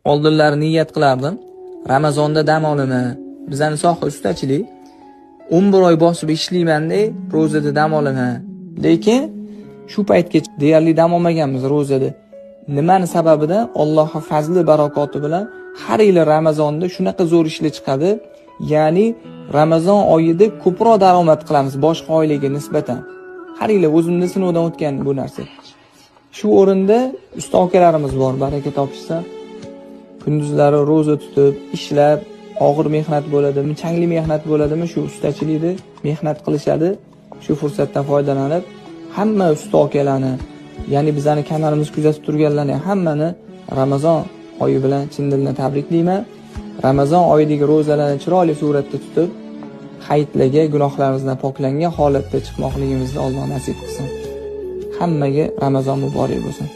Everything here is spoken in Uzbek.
oldinlari niyat qilardim. Ramazonda dam olaman. Bizning soha ustachilik. 11 oy bosib ishlaymanda, ro'zada dam olaman. Lekin shu paytgacha deyarli dam olmaganmiz ro'zada. Nimani sababidan Allohning fazli barakoti bilan har yil Ramazonda shunaqa zo'r ishlar chiqadi. Ya'ni Ramazon oyida ko'proq daromad qilamiz boshqa oylarga nisbatan. Har yil o'zimda sinovdan o'tgan bu narsa. Shu o'rinda usta akalarimiz bor, baraka topishsa. Kunduzlari ro'za tutib, ishlab, og'ir mehnat bo'ladimi, changli mehnat bo'ladimi, shu ustachilikda mehnat qilishadi. Shu fursatdan foydalanib, hamma usta akalarni, ya'ni bizning kanalimizni kuzatib turganlarni hammani Ramazon oyi bilan chin dildan tabriklayman. Ramazon oyidagi ro'zalarni chiroyli suratda tutib, hayitlarga gunohlarimizdan poklangan holatda chiqmoqligimizni Alloh nasib qilsin. Hammaga Ramazon muborak bo'lsin.